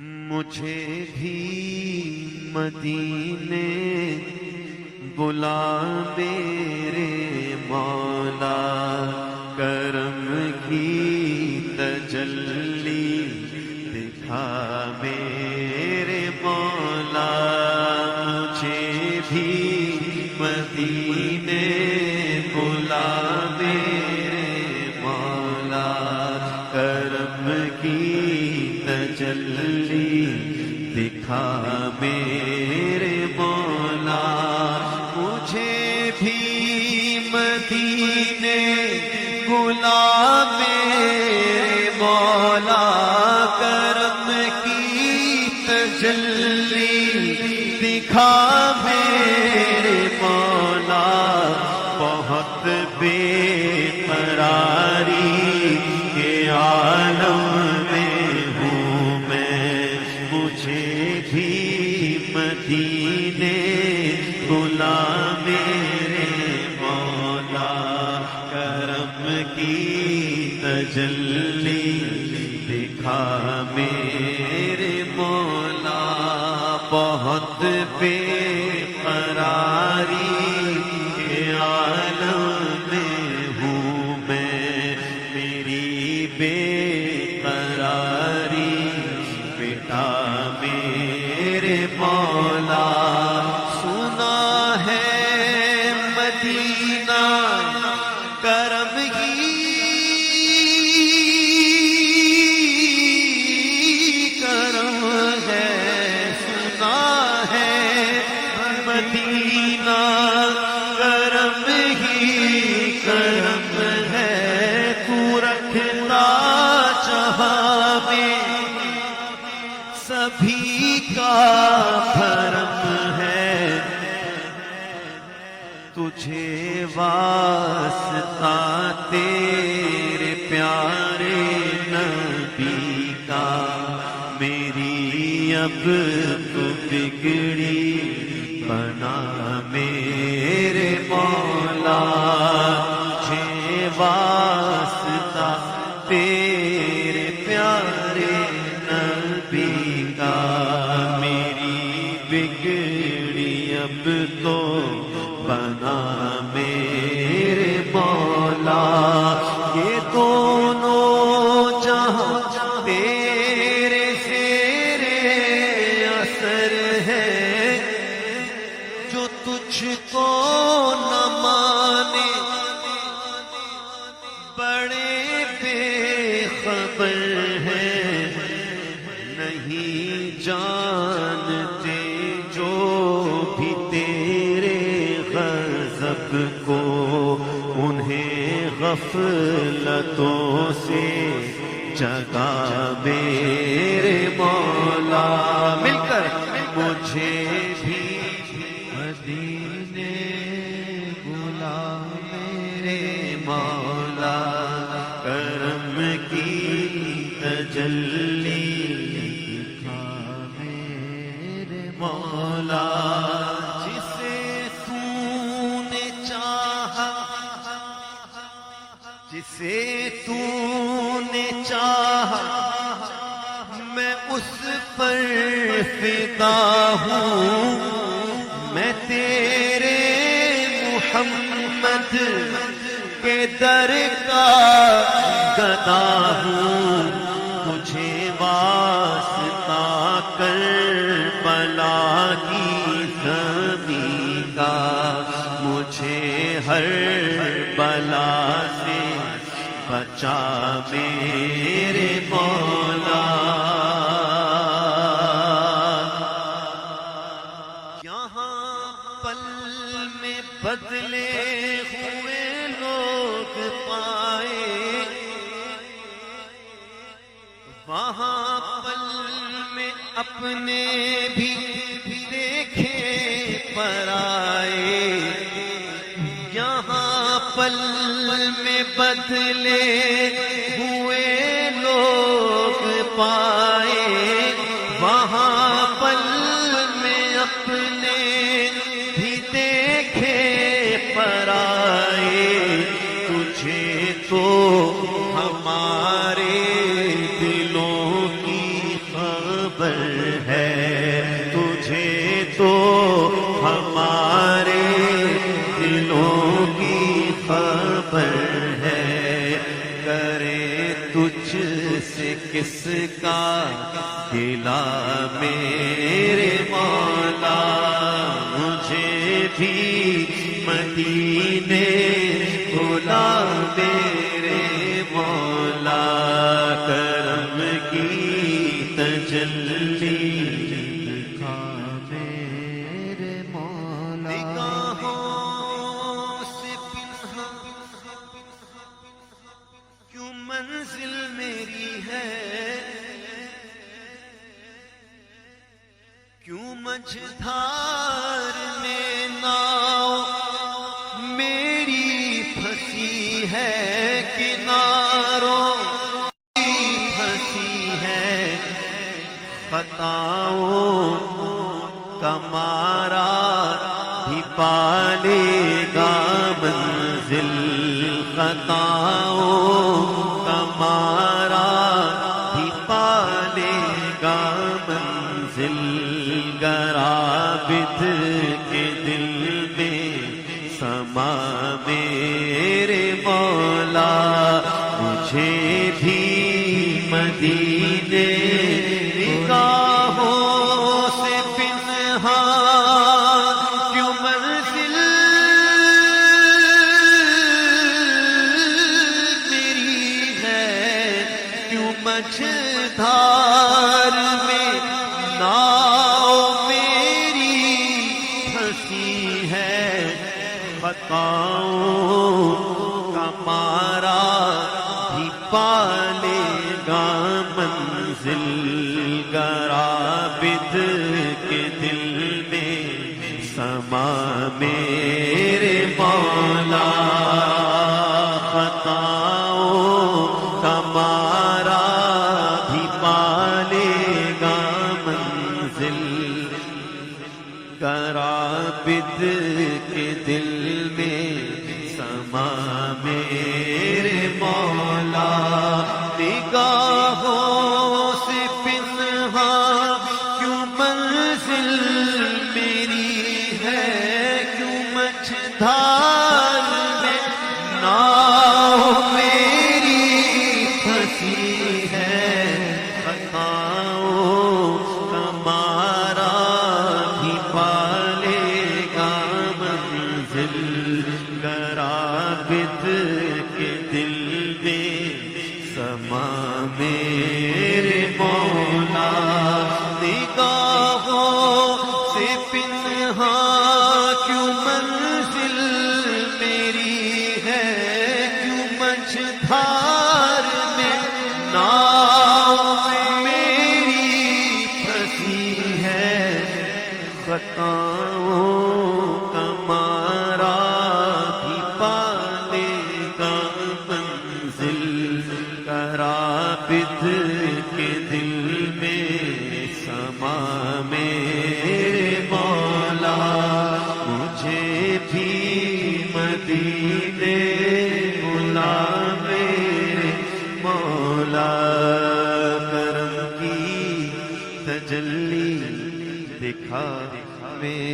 مجھے بھی مدینے بلا میرے مولا، کرم کی تجلی دکھا میرے مولا، مجھے بھی مدینے بلا میرے مولا، کرم کی تجلی دکھا میرے مولا، مجھے بھی مدینے بلا میرے مولا، کرم کی تجلی دکھا میرے مولا، بہت بے قراری کے عالم میں ہوں میں، مجھے بھی مدینے بلا میرے مولا، کرم کی تجلی دکھا میرے مولا، بہت بے قراری کے عالم میں ہوں میں، میری بے قراری مٹا میرے مولا، سنا ہے مدینہ کرم کی کرم ہے، سنا ہے مدینہ کرم ہی کرم ہے، تو رکھتا جہاں میں سبھی کا بھرم ہے، تجھے واسطہ تیرے پیارے نبی کا، میری اب تو بگڑی بنا میرے مولا، تجھے واسطہ تیرے پیارے نبی کا، میری بگڑی اب تو بنا میرے مولا، یہ دونوں جہاں تیرے زیرِ اثر ہے، جو تجھ کو نہ مانے بڑے بے خبر ہیں، نہیں جانتے جو بھی تیرے غضب کو، انہیں غفلتوں سے جگا میرے مولا، مل کر مجھے بھی مدینے بلا میرے مولا، کرم کی تجلی دکھا میرے مولا، جسے تو نے چاہا جسے تو نے چاہا میں اس پر فدا ہوں، میں تیرے محمد کے در کا گدا ہوں، مجھے واسطہ کربلا کی زمین کا، مجھے ہر بلا سے بچا میرے مولا، یہاں پل میں بدلے ہوئے لوگ پائے، وہاں پل میں اپنے بھی دیکھے پرائے، یہاں پل میں بدلے ہوئے لوگ پائے، وہاں پل میں اپنے بھی دیکھے پرائے، تجھے تو ہمارے دلوں کی خبر خبر ہے، تجھے تو ہمارے دلوں کی خبر ہے، کرے تجھ سے کس کا گلہ میرے مولا، مجھے بھی مدینے بلا میرے مولا، کرم کی تجلی دکھا میرے مولا، نگاہوں سے پنہا کیوں منزل میری ہے، کیوں مجھدھار میں ناؤ میری پھنسی ہے، کناروں کی پھنسی ہے، خطاؤں کا مارا بھی پالے گا منزل، خطاؤں کا مارا بھی پالے گا منزل، گرابد کے دل میں سما میرے مولا، مجھے بھی مدینے نگاہوں سے پنہا کیوں منزل میری ہے، کیوں مجھدھار میں ناؤ میری پھنسی ہے، خطاؤں کا مارا بھی پالے گا منزل، گرابد کے دل میں سما میرے مولا، خطاؤں کا مارا بھی پالے گا منزل، گرابد کے دل میں سما میرے مولا، نگاہوں سے پنہا کیوں منزل میری ہے، کیوں مجھدھار میں ناؤ میری پھنسی ہے، خطاؤں کا مارا بھی پالے گا منزل، گرابد کے دل میں سما میرے مولا، نگاہوں سے پنہا کیوں منزل میری ہے، کیوں مجھدھار میں ناؤ میری پھنسی ہے، خطاؤں کا مارا بھی پالے گا منزل، گرابد کے دل میں سما میرے مولا، مجھے بھی مدینے بلا میرے مولا، کرم کی تجلی دکھا میرے